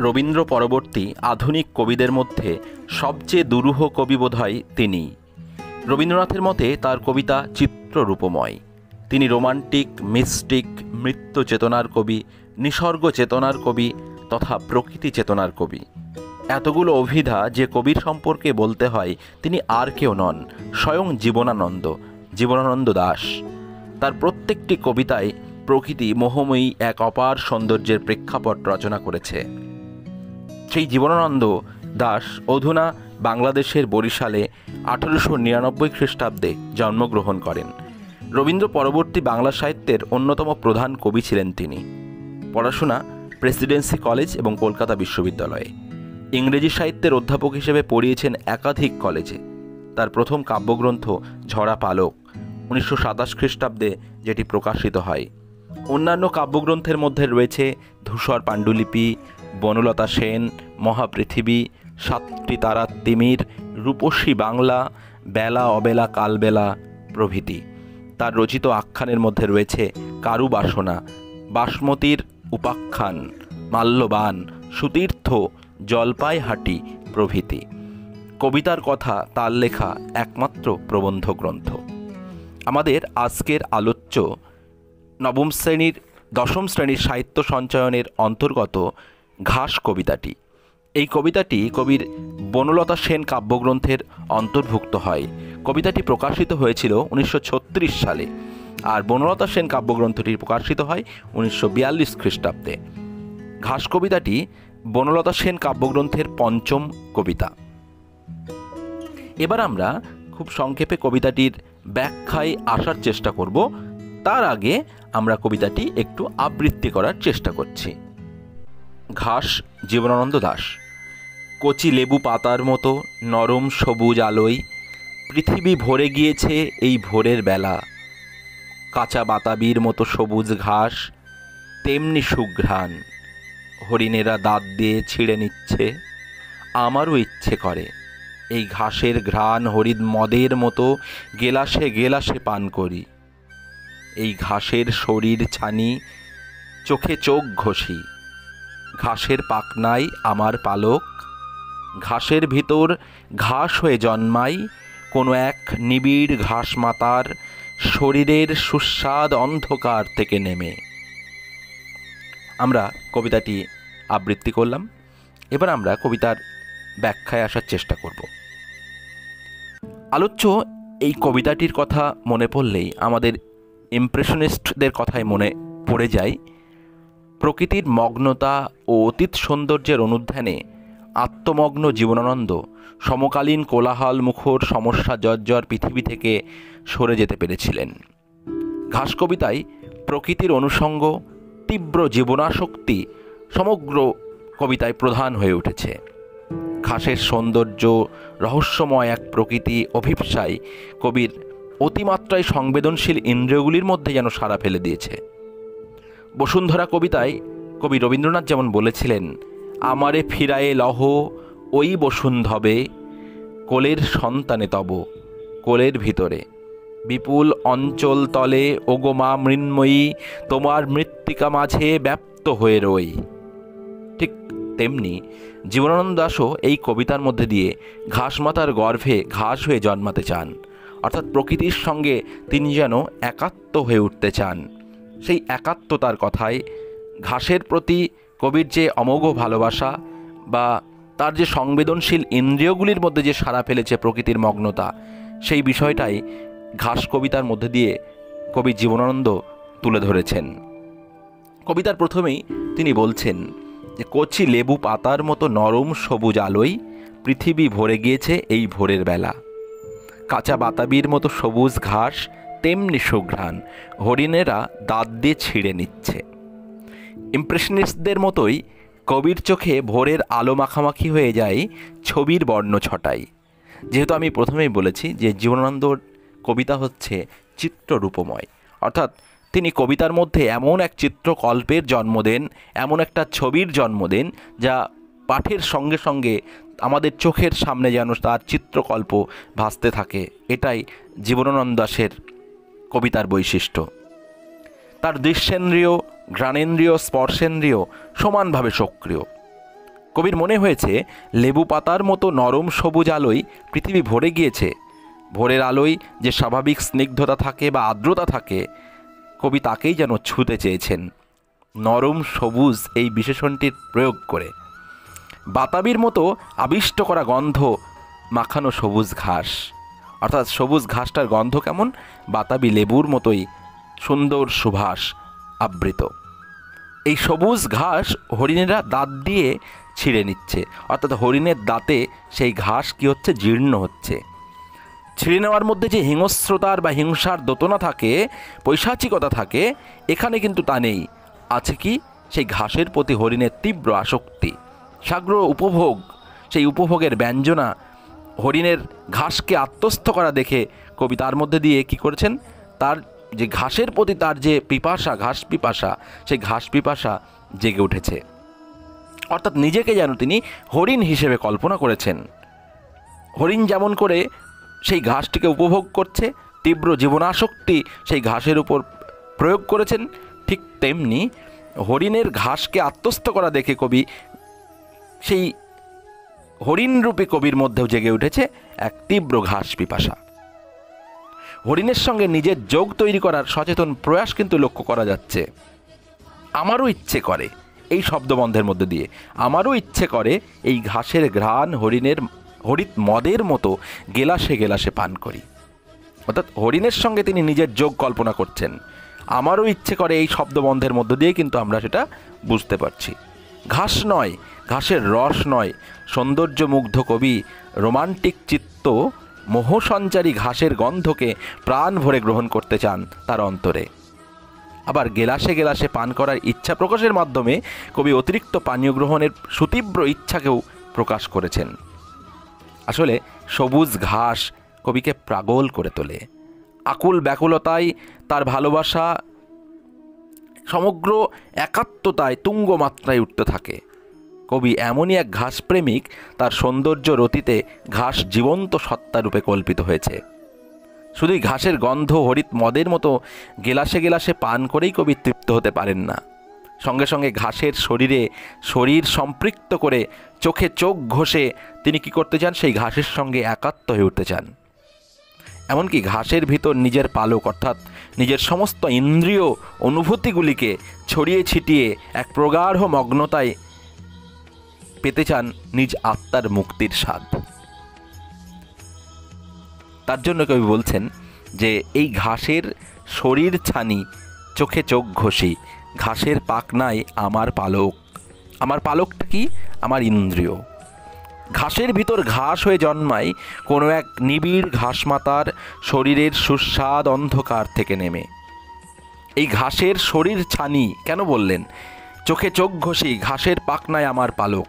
রবীন্দ্র পরবর্তী আধুনিক কবিদের মধ্যে সবচেয়ে দুরূহ কবি বোধহয় তিনিই। রবীন্দ্রনাথের মতে তার কবিতা চিত্ররূপময়। তিনি রোমান্টিক, মিস্টিক, মৃত্যু চেতনার কবি, নিসর্গ চেতনার কবি তথা প্রকৃতি চেতনার কবি। এতগুলো অভিধা যে কবির সম্পর্কে বলতে হয় তিনি আর কেউ নন, স্বয়ং জীবনানন্দ দাশ। তার প্রত্যেকটি কবিতায় প্রকৃতি মোহময়ী এক অপার সৌন্দর্যের প্রেক্ষাপট রচনা করেছে। সেই জীবনানন্দ দাশ অধুনা বাংলাদেশের বরিশালে 1899 খ্রিস্টাব্দে জন্মগ্রহণ করেন। রবীন্দ্র পরবর্তী বাংলা সাহিত্যের অন্যতম প্রধান কবি ছিলেন তিনি। পড়াশোনা প্রেসিডেন্সি কলেজ এবং কলকাতা বিশ্ববিদ্যালয়ে। ইংরেজি সাহিত্যের অধ্যাপক হিসেবে পড়িয়েছেন একাধিক কলেজে। তার প্রথম কাব্যগ্রন্থ ঝরা পালক 1927 খ্রিস্টাব্দে যেটি প্রকাশিত হয়। অন্যান্য কাব্যগ্রন্থের মধ্যে রয়েছে ধূসর পাণ্ডুলিপি, বনলতা সেন, মহাপৃথিবী, সাতটি তারার তিমির, রূপসী বাংলা, বেলা অবেলা কালবেলা প্রভৃতি। তার রচিত আখ্যানের মধ্যে রয়েছে কারুবাসনা, বাসমতির উপাখ্যান, মাল্যবান, সুতীর্থ, জলপাইহাটি প্রভৃতি। কবিতার কথা তার লেখা একমাত্র প্রবন্ধ গ্রন্থ। আমাদের আজকের আলোচ্য দশম শ্রেণীর সাহিত্য সঞ্চয়নের অন্তর্গত ঘাস কবিতাটি। এই কবিতাটি কবির বনলতা সেন কাব্যগ্রন্থের অন্তর্ভুক্ত হয়। কবিতাটি প্রকাশিত হয়েছিল 1936 সালে, আর বনলতা সেন কাব্যগ্রন্থটি প্রকাশিত হয় 1942 খ্রিস্টাব্দে। ঘাস কবিতাটি বনলতা সেন কাব্যগ্রন্থের পঞ্চম কবিতা। এবার আমরা খুব সংক্ষেপে কবিতাটির ব্যাখ্যায় আসার চেষ্টা করব। তার আগে আমরা কবিতাটি একটু আবৃত্তি করার চেষ্টা করছি। ঘাস, জীবনানন্দ দাশ। কচি লেবু পাতার মতো নরম সবুজ আলোয় পৃথিবী ভরে গিয়েছে এই ভোরের বেলা। কাঁচা বাতাবির মতো সবুজ ঘাস, তেমনি সুঘ্রাণ। হরিণেরা দাঁত দিয়ে ছিঁড়ে নিচ্ছে। আমারও ইচ্ছে করে এই ঘাসের ঘ্রাণ হরিদ মদের মতো গেলাসে গেলাসে পান করি। এই ঘাসের শরীর ছানি, চোখে চোখ ঘষি। ঘাসের পাখনায় আমার পালক, ঘাসের ভিতর ঘাস হয়ে জন্মাই কোনো এক নিবিড় ঘাস মাতার শরীরের সুস্বাদ অন্ধকার থেকে নেমে। আমরা কবিতাটি আবৃত্তি করলাম। এবার আমরা কবিতার ব্যাখ্যায় আসার চেষ্টা করব। আলোচ্য এই কবিতাটির কথা মনে পড়লেই আমাদের ইমপ্রেশনিস্টদের কথাই মনে পড়ে যায়। প্রকৃতির মগ্নতা ও অতীত সৌন্দর্যের অনুধ্যানে আত্মমগ্ন জীবনানন্দ সমকালীন কোলাহল মুখর সমস্যা জর্জর পৃথিবী থেকে সরে যেতে পেরেছিলেন। ঘাস কবিতায় প্রকৃতির অনুষঙ্গ, তীব্র জীবনাসক্তি সমগ্র কবিতায় প্রধান হয়ে উঠেছে। ঘাসের সৌন্দর্য, রহস্যময় এক প্রকৃতি অভিপ্সায় কবির অতিমাত্রায় সংবেদনশীল ইন্দ্রিয়গুলির মধ্যে যেন সাড়া ফেলে দিয়েছে। বসুন্ধরা কবিতায় কবি রবীন্দ্রনাথ যেমন বলেছিলেন, আমারে ফিরায়ে লহ ওই বসুন্ধবে, কোলের সন্তানে তব কোলের ভিতরে, বিপুল অঞ্চল তলে ওগো মা মৃন্ময়ী, তোমার মৃত্তিকা মাঝে ব্যাপ্ত হয়ে রই। ঠিক তেমনি জীবনানন্দ দাশও এই কবিতার মধ্যে দিয়ে ঘাসমাতার গর্ভে ঘাস হয়ে জন্মাতে চান, অর্থাৎ প্রকৃতির সঙ্গে তিনি যেন একাত্ম হয়ে উঠতে চান। সেই একাত্মতার কথায় ঘাসের প্রতি কবির যে অমোঘ ভালোবাসা বা তার যে সংবেদনশীল ইন্দ্রিয়গুলির মধ্যে যে সাড়া ফেলেছে প্রকৃতির মগ্নতা, সেই বিষয়টাই ঘাস কবিতার মধ্যে দিয়ে কবি জীবনানন্দ তুলে ধরেছেন। কবিতার প্রথমেই তিনি বলছেন যে কচি লেবু পাতার মতো নরম সবুজ আলোয় পৃথিবী ভরে গিয়েছে এই ভোরের বেলা। কাঁচা বাতাবির মতো সবুজ ঘাস, তেমনি সুঘ্রাণ। হরিণেরা দাঁত দিয়ে ছিঁড়ে নিচ্ছে। ইমপ্রেশনিস্টদের মতোই কবির চোখে ভোরের আলো মাখামাখি হয়ে যায় ছবির বর্ণ ছটায়। যেহেতু আমি প্রথমেই বলেছি যে জীবনানন্দর কবিতা হচ্ছে চিত্ররূপময়, অর্থাৎ তিনি কবিতার মধ্যে এমন এক চিত্রকল্পের জন্ম দেন, এমন একটা ছবির জন্ম দেন যা পাঠের সঙ্গে সঙ্গে আমাদের চোখের সামনে যেন তার চিত্রকল্প ভাসতে থাকে। এটাই জীবনানন্দ দাশের কবিতার বৈশিষ্ট্য। তার দৃশ্যেন্দ্রিয়, ঘ্রাণেন্দ্রিয়, স্পর্শেন্দ্রিয় সমানভাবে সক্রিয়। কবির মনে হয়েছে লেবু পাতার মতো নরম সবুজ আলোয় পৃথিবী ভরে গিয়েছে। ভোরের আলোয় যে স্বাভাবিক স্নিগ্ধতা থাকে বা আর্দ্রতা থাকে, কবি তাকেই যেন ছুঁতে চেয়েছেন নরম সবুজ এই বিশেষণটির প্রয়োগ করে। বাতাবির মতো আবিষ্ট করা গন্ধ মাখানো সবুজ ঘাস, অর্থাৎ সবুজ ঘাসটার গন্ধ কেমন? বাতাবি লেবুর মতোই সুন্দর সুবাস আবৃত। এই সবুজ ঘাস হরিণেরা দাঁত দিয়ে ছিঁড়ে নিচ্ছে, অর্থাৎ হরিণের দাঁতে সেই ঘাস কি হচ্ছে? জীর্ণ হচ্ছে। ছিঁড়ে নেওয়ার মধ্যে যে হিংস্রতার বা হিংসার দোতনা থাকে, পৈশাচিকতা থাকে, এখানে কিন্তু তা নেই। আছে কি? সেই ঘাসের প্রতি হরিণের তীব্র আসক্তি, সাগ্র উপভোগ। সেই উপভোগের ব্যঞ্জনা হরিণের ঘাসকে আত্মস্থ করা দেখে কবি তার মধ্যে দিয়ে কি করেছেন? তার যে ঘাসের প্রতি তার যে পিপাসা, ঘাস পিপাসা, সেই ঘাস পিপাসা জেগে উঠেছে। অর্থাৎ নিজেকে যেন তিনি হরিণ হিসেবে কল্পনা করেছেন। হরিণ যেমন করে সেই ঘাসটিকে উপভোগ করছে, তীব্র জীবনাসক্তি সেই ঘাসের উপর প্রয়োগ করেছেন, ঠিক তেমনি হরিণের ঘাসকে আত্মস্থ করা দেখে কবি সেই হরিণরূপী কবির মধ্যেও জেগে উঠেছে এক তীব্র ঘাস পিপাসা। হরিণের সঙ্গে নিজের যোগ তৈরি করার সচেতন প্রয়াস কিন্তু লক্ষ্য করা যাচ্ছে। আমারও ইচ্ছে করে, এই শব্দবন্ধের মধ্যে দিয়ে আমারও ইচ্ছে করে এই ঘাসের ঘ্রাণ হরিৎ মদের মতো গেলাসে গেলাসে পান করি। অর্থাৎ হরিণের সঙ্গে তিনি নিজের যোগ কল্পনা করছেন। আমারও ইচ্ছে করে, এই শব্দবন্ধের মধ্য দিয়ে কিন্তু আমরা সেটা বুঝতে পারছি। ঘাস নয়, ঘাসের রস নয়, সৌন্দর্যমুগ্ধ কবি রোমান্টিক চিত্ত মোহসঞ্চারী ঘাসের গন্ধকে প্রাণ ভরে গ্রহণ করতে চান তার অন্তরে। আবার গেলাসে গেলাসে পান করার ইচ্ছা প্রকাশের মাধ্যমে কবি অতিরিক্ত পানীয় গ্রহণের সুতীব্র ইচ্ছাকেও প্রকাশ করেছেন। আসলে সবুজ ঘাস কবিকে পাগল করে তোলে। আকুল ব্যাকুলতায় তার ভালোবাসা সমগ্র একাত্মতায় তুঙ্গ মাত্রায় উঠতে থাকে। কবি এমনই এক ঘাসপ্রেমিক, তার সৌন্দর্য রতিতে ঘাস জীবন্ত সত্তারূপে কল্পিত হয়েছে। শুধুই ঘাসের গন্ধ হরিৎ মদের মতো গেলাসে গেলাসে পান করেই কবি তৃপ্ত হতে পারেন না। সঙ্গে সঙ্গে ঘাসের শরীর সম্পৃক্ত করে চোখে চোখ ঘষে তিনি কি করতে চান? সেই ঘাসের সঙ্গে একাত্ম হয়ে উঠতে চান। এমনকি ঘাসের ভিতর নিজের পালক, অর্থাৎ নিজের সমস্ত ইন্দ্রিয় অনুভূতিগুলিকে ছড়িয়ে ছিটিয়ে এক প্রগাঢ় মগ্নতায় পেতে চান নিজ আত্মার মুক্তির স্বাদ। তার জন্য কবি বলছেন যে এই ঘাসের শরীর ছানি চোখে চোখ ঘষি, ঘাসের পাখনায় আমার পালক। আমার পালকটা কি? আমার ইন্দ্রিয়। ঘাসের ভিতর ঘাস হয়ে জন্মায় কোনো এক নিবিড় ঘাসমাতার শরীরের সুস্বাদ অন্ধকার থেকে নেমে। এই ঘাসের শরীর ছানি কেন বললেন? চোখে চোখ ঘষি, ঘাসের পাখনায় আমার পালক।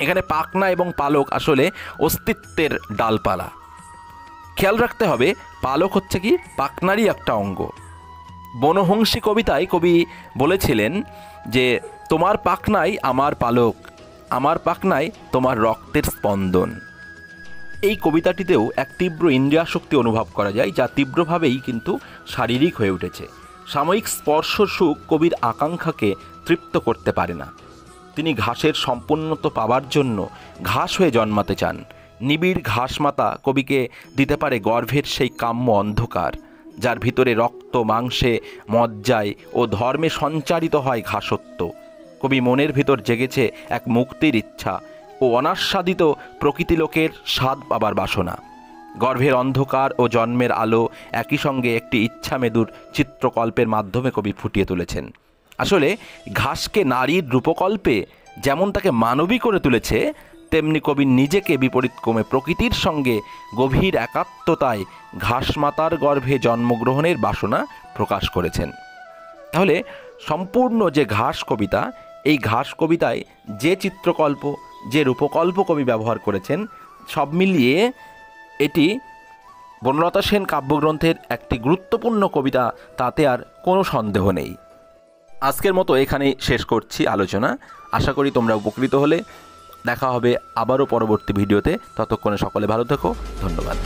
এখানে পাখনা এবং পালক আসলে অস্তিত্বের ডালপালা। খেয়াল রাখতে হবে, পালক হচ্ছে কি? পাখনারই একটা অঙ্গ। বনহংসী কবিতায় কবি বলেছিলেন যে তোমার পাখনায় আমার পালক, আমার পাখনায় তোমার রক্তের স্পন্দন। এই কবিতাটিতেও এক তীব্র ইন্দ্রিয়াসক্তি অনুভব করা যায়, যা তীব্রভাবেই কিন্তু শারীরিক হয়ে উঠেছে। সাময়িক স্পর্শ সুখ কবির আকাঙ্ক্ষাকে তৃপ্ত করতে পারে না। তিনি ঘাসের সম্পূর্ণতা পাওয়ার জন্য ঘাস হয়ে জন্মাতে চান। নিবিড় ঘাসমাতা কবিকে দিতে পারে গর্ভের সেই কাম্য অন্ধকার, যার ভিতরে রক্ত মাংসে মজ্জায় ও ধর্মে সঞ্চারিত হয় ঘাসত্ব। কবি মনের ভিতর জেগেছে এক মুক্তির ইচ্ছা ও অনাস্বাদিত প্রকৃতিলোকের স্বাদ পাবার বাসনা। গর্ভের অন্ধকার ও জন্মের আলো একই সঙ্গে একটি ইচ্ছা মেদুর চিত্রকল্পের মাধ্যমে কবি ফুটিয়ে তুলেছেন। আসলে ঘাসকে নারীর রূপকল্পে যেমন তাকে মানবী করে তুলেছে, তেমনি কবি নিজেকে বিপরীতক্রমে প্রকৃতির সঙ্গে গভীর একাত্মতায় ঘাসমাতার গর্ভে জন্মগ্রহণের বাসনা প্রকাশ করেছেন। তাহলে সম্পূর্ণ যে ঘাস কবিতা, এই ঘাস কবিতায় যে চিত্রকল্প, যে রূপকল্প কবি ব্যবহার করেছেন, সব মিলিয়ে এটি বনলতা সেন কাব্যগ্রন্থের একটি গুরুত্বপূর্ণ কবিতা, তাতে আর কোনো সন্দেহ নেই। আজকের মতো এখানেই শেষ করছি আলোচনা। আশা করি তোমরা উপকৃত হলে। দেখা হবে আবারও পরবর্তী ভিডিওতে। ততক্ষণে সকলে ভালো থেকো। ধন্যবাদ।